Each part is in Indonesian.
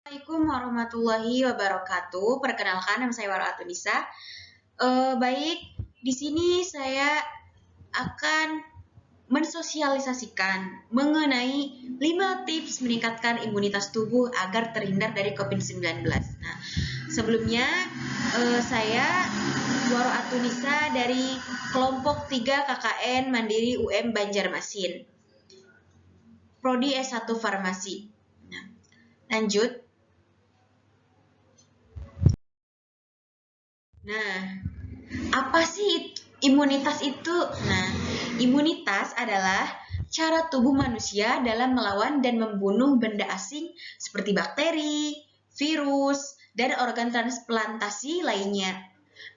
Assalamualaikum warahmatullahi wabarakatuh. Perkenalkan, nama saya Waro Atunisa. Baik, di sini saya akan mensosialisasikan mengenai 5 tips meningkatkan imunitas tubuh agar terhindar dari COVID-19. Nah, sebelumnya saya Waro Atunisa dari kelompok 3 KKN Mandiri UM Banjarmasin, Prodi S1 Farmasi. Nah, lanjut. Nah, apa sih imunitas itu? Nah, imunitas adalah cara tubuh manusia dalam melawan dan membunuh benda asing seperti bakteri, virus, dan organ transplantasi lainnya.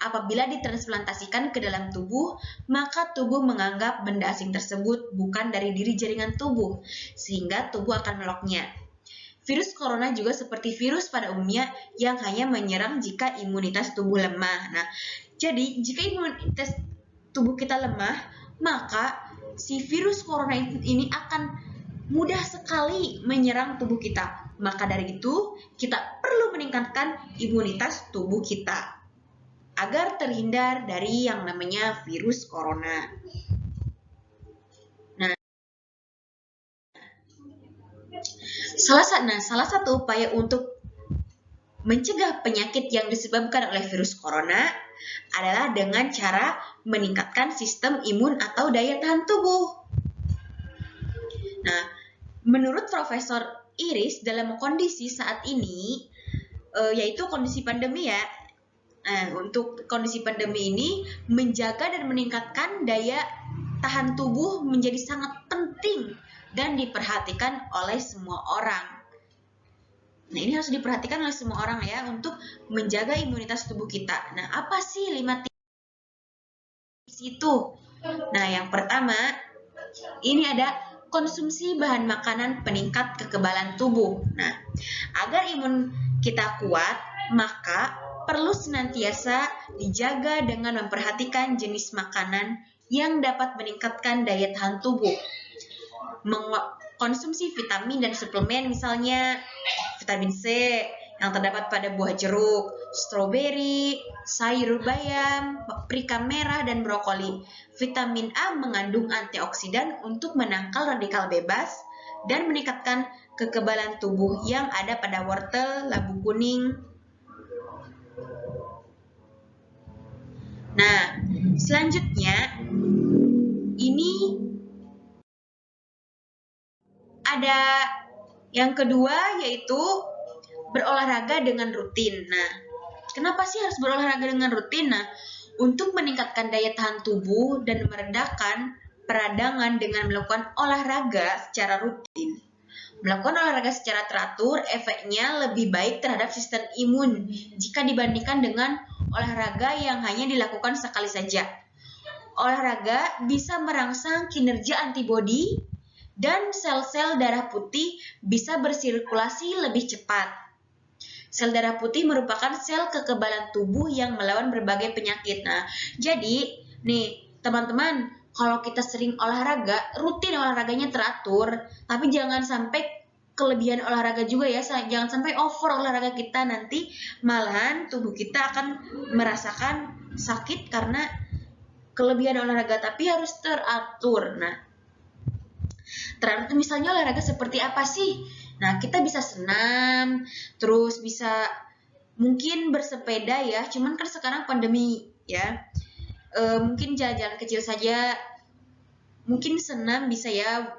Apabila ditransplantasikan ke dalam tubuh, maka tubuh menganggap benda asing tersebut bukan dari diri jaringan tubuh, sehingga tubuh akan meloknya. Virus corona juga seperti virus pada umumnya yang hanya menyerang jika imunitas tubuh lemah. Nah, jadi jika imunitas tubuh kita lemah, maka si virus corona ini akan mudah sekali menyerang tubuh kita. Maka dari itu, kita perlu meningkatkan imunitas tubuh kita agar terhindar dari yang namanya virus corona. Salah satu upaya untuk mencegah penyakit yang disebabkan oleh virus corona adalah dengan cara meningkatkan sistem imun atau daya tahan tubuh. Nah, menurut Profesor Iris, dalam kondisi saat ini, yaitu kondisi pandemi ya, untuk kondisi pandemi ini, menjaga dan meningkatkan daya tahan tubuh menjadi sangat penting dan diperhatikan oleh semua orang. Nah, ini harus diperhatikan oleh semua orang ya untuk menjaga imunitas tubuh kita. Nah, apa sih 5 tips itu? Nah, yang pertama, ini ada konsumsi bahan makanan peningkat kekebalan tubuh. Nah, agar imun kita kuat, maka perlu senantiasa dijaga dengan memperhatikan jenis makanan yang dapat meningkatkan daya tahan tubuh. Konsumsi vitamin dan suplemen, misalnya vitamin C yang terdapat pada buah jeruk, stroberi, sayur bayam, paprika merah, dan brokoli. Vitamin A mengandung antioksidan untuk menangkal radikal bebas dan meningkatkan kekebalan tubuh yang ada pada wortel, labu kuning. Nah, selanjutnya ini ada yang kedua, yaitu berolahraga dengan rutin. Nah, kenapa sih harus berolahraga dengan rutin? Nah, untuk meningkatkan daya tahan tubuh dan meredakan peradangan dengan melakukan olahraga secara rutin. Melakukan olahraga secara teratur, efeknya lebih baik terhadap sistem imun jika dibandingkan dengan olahraga yang hanya dilakukan sekali saja. Olahraga bisa merangsang kinerja antibodi dan sel-sel darah putih bisa bersirkulasi lebih cepat. Sel darah putih merupakan sel kekebalan tubuh yang melawan berbagai penyakit. Nah, jadi nih teman-teman, kalau kita sering olahraga, rutin olahraganya teratur, tapi jangan sampai kelebihan olahraga juga ya, jangan sampai over olahraga kita, nanti malahan tubuh kita akan merasakan sakit karena kelebihan olahraga, tapi harus teratur. Nah, teratur misalnya olahraga seperti apa sih? Nah, kita bisa senam, terus bisa mungkin bersepeda ya, cuman kan sekarang pandemi ya, mungkin jalan-jalan kecil saja, mungkin senam bisa ya,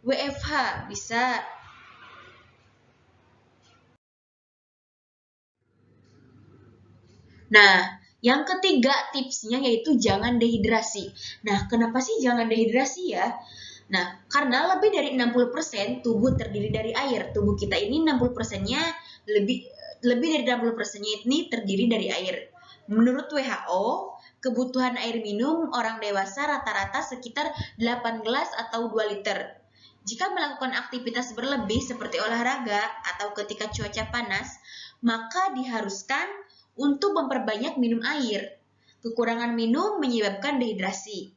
WFH bisa. Nah, yang ketiga tipsnya yaitu jangan dehidrasi. Nah, kenapa sih jangan dehidrasi ya? Nah, karena lebih dari 60% tubuh terdiri dari air. Tubuh kita ini 60%-nya lebih dari 60%-nya ini terdiri dari air. Menurut WHO, kebutuhan air minum orang dewasa rata-rata sekitar 8 gelas atau 2 liter. Jika melakukan aktivitas berlebih seperti olahraga atau ketika cuaca panas, maka diharuskan untuk memperbanyak minum air. Kekurangan minum menyebabkan dehidrasi.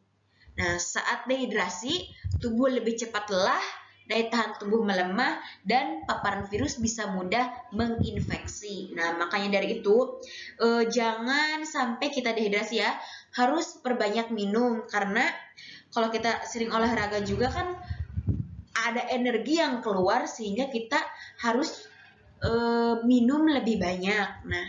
Nah, saat dehidrasi, tubuh lebih cepat lelah daya tahan tubuh melemah, dan paparan virus bisa mudah menginfeksi. Nah, makanya dari itu jangan sampai kita dehidrasi ya. Harus perbanyak minum, karena kalau kita sering olahraga juga kan ada energi yang keluar sehingga kita harus minum lebih banyak. Nah,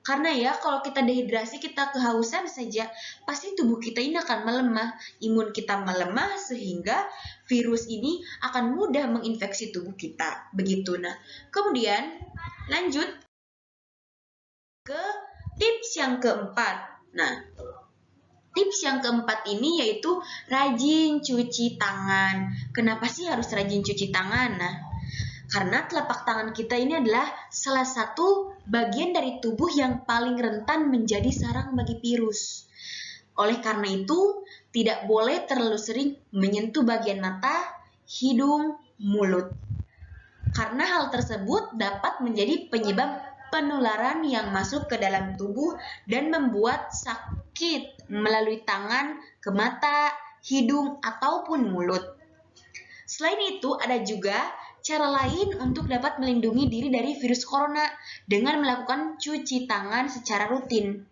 karena ya kalau kita dehidrasi, kita kehausan saja, pasti tubuh kita ini akan melemah, imun kita melemah sehingga virus ini akan mudah menginfeksi tubuh kita. Begitu. Nah, kemudian lanjut ke tips yang keempat. Nah, tips yang keempat ini yaitu rajin cuci tangan. Kenapa sih harus rajin cuci tangan? Nah, karena telapak tangan kita ini adalah salah satu bagian dari tubuh yang paling rentan menjadi sarang bagi virus. Oleh karena itu, tidak boleh terlalu sering menyentuh bagian mata, hidung, mulut. Karena hal tersebut dapat menjadi penyebab penularan yang masuk ke dalam tubuh dan membuat sakit melalui tangan, ke mata, hidung, ataupun mulut. Selain itu, ada juga cara lain untuk dapat melindungi diri dari virus corona dengan melakukan cuci tangan secara rutin.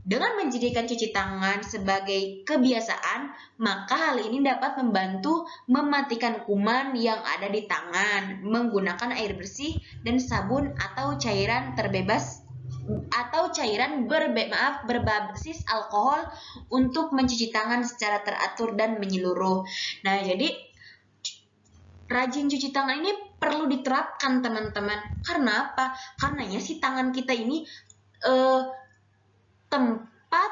Dengan menjadikan cuci tangan sebagai kebiasaan, maka hal ini dapat membantu mematikan kuman yang ada di tangan menggunakan air bersih dan sabun atau cairan berbasis alkohol untuk mencuci tangan secara teratur dan menyeluruh. Nah, jadi rajin cuci tangan ini perlu diterapkan, teman-teman. Karena apa? Karena ya si tangan kita ini tempat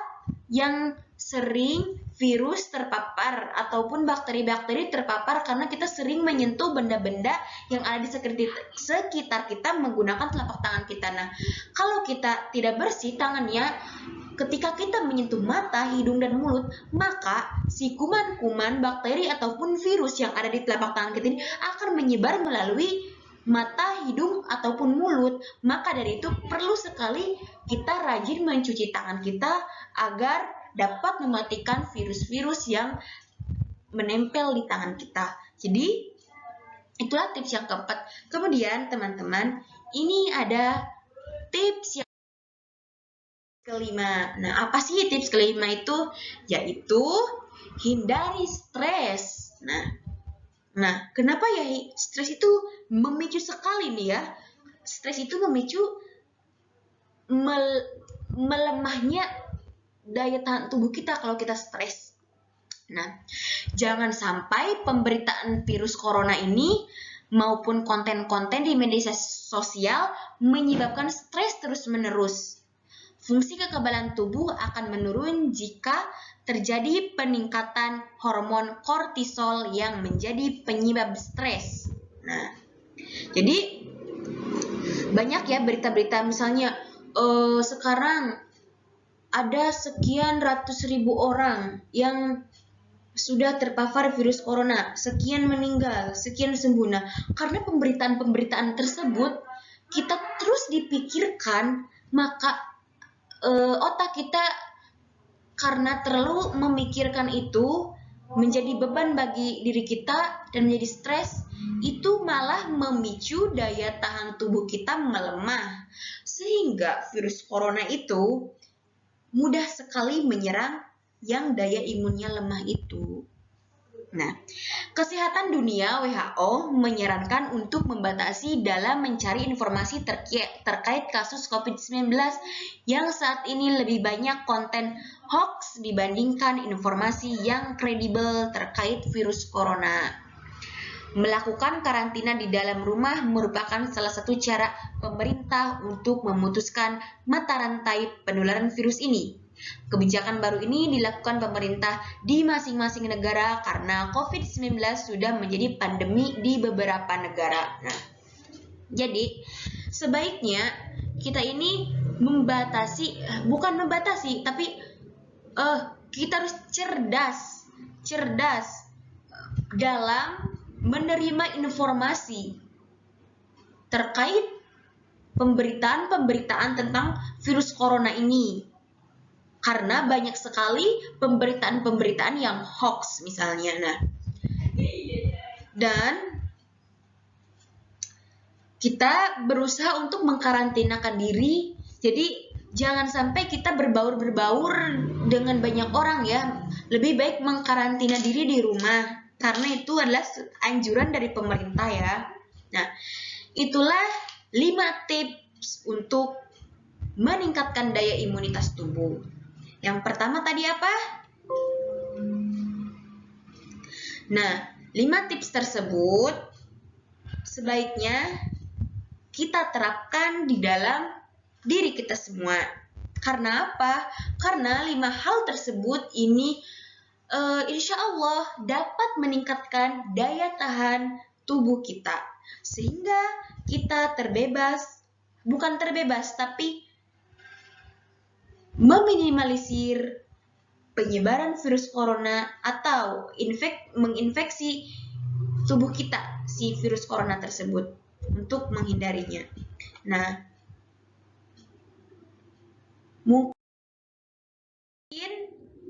yang sering virus terpapar ataupun bakteri-bakteri terpapar karena kita sering menyentuh benda-benda yang ada di sekitar kita menggunakan telapak tangan kita. Nah, kalau kita tidak bersih tangannya, ketika kita menyentuh mata, hidung, dan mulut, maka si kuman-kuman, bakteri, ataupun virus yang ada di telapak tangan kita ini akan menyebar melalui mata, hidung, ataupun mulut. Maka dari itu perlu sekali kita rajin mencuci tangan kita agar dapat mematikan virus-virus yang menempel di tangan kita. Jadi, itulah tips yang keempat. Kemudian, teman-teman, ini ada tips yang kelima. Nah, apa sih tips kelima itu? Yaitu hindari stres. Nah, kenapa ya stres itu memicu sekali nih ya? Stres itu memicu melemahnya daya tahan tubuh kita kalau kita stres. Nah, jangan sampai pemberitaan virus corona ini maupun konten-konten di media sosial menyebabkan stres terus-menerus. Fungsi kekebalan tubuh akan menurun jika terjadi peningkatan hormon kortisol yang menjadi penyebab stres. Nah, jadi banyak ya berita-berita misalnya sekarang ada sekian ratus ribu orang yang sudah terpapar virus corona, sekian meninggal, sekian sembuh. Nah, karena pemberitaan-pemberitaan tersebut kita terus dipikirkan, maka otak kita karena terlalu memikirkan itu menjadi beban bagi diri kita dan menjadi stres, itu malah memicu daya tahan tubuh kita melemah sehingga virus corona itu mudah sekali menyerang yang daya imunnya lemah itu. Nah, Kesehatan Dunia WHO menyarankan untuk membatasi dalam mencari informasi terkait kasus COVID-19 yang saat ini lebih banyak konten hoax dibandingkan informasi yang kredibel terkait virus corona. Melakukan karantina di dalam rumah merupakan salah satu cara pemerintah untuk memutuskan mata rantai penularan virus ini. Kebijakan baru ini dilakukan pemerintah di masing-masing negara karena COVID-19 sudah menjadi pandemi di beberapa negara. Nah, jadi sebaiknya kita ini kita harus cerdas dalam menerima informasi terkait pemberitaan tentang virus corona ini. Karena banyak sekali pemberitaan yang hoax misalnya. Nah, Dan kita berusaha untuk mengkarantinakan diri. Jadi jangan sampai kita berbaur-berbaur dengan banyak orang ya. Lebih baik mengkarantina diri di rumah, karena itu adalah anjuran dari pemerintah ya. Nah, itulah 5 tips untuk meningkatkan daya imunitas tubuh. Yang pertama tadi apa? Nah, 5 tips tersebut sebaiknya kita terapkan di dalam diri kita semua. Karena apa? Karena 5 hal tersebut ini insya Allah dapat meningkatkan daya tahan tubuh kita. Sehingga kita bukan terbebas, tapi meminimalisir penyebaran virus corona atau menginfeksi tubuh kita si virus corona tersebut untuk menghindarinya. Nah, mungkin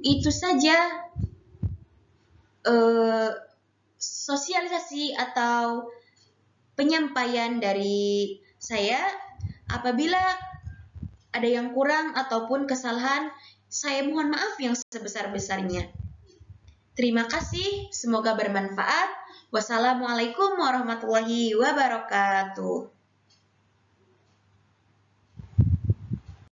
itu saja sosialisasi atau penyampaian dari saya. Apabila ada yang kurang ataupun kesalahan, saya mohon maaf yang sebesar-besarnya. Terima kasih, semoga bermanfaat. Wassalamualaikum warahmatullahi wabarakatuh.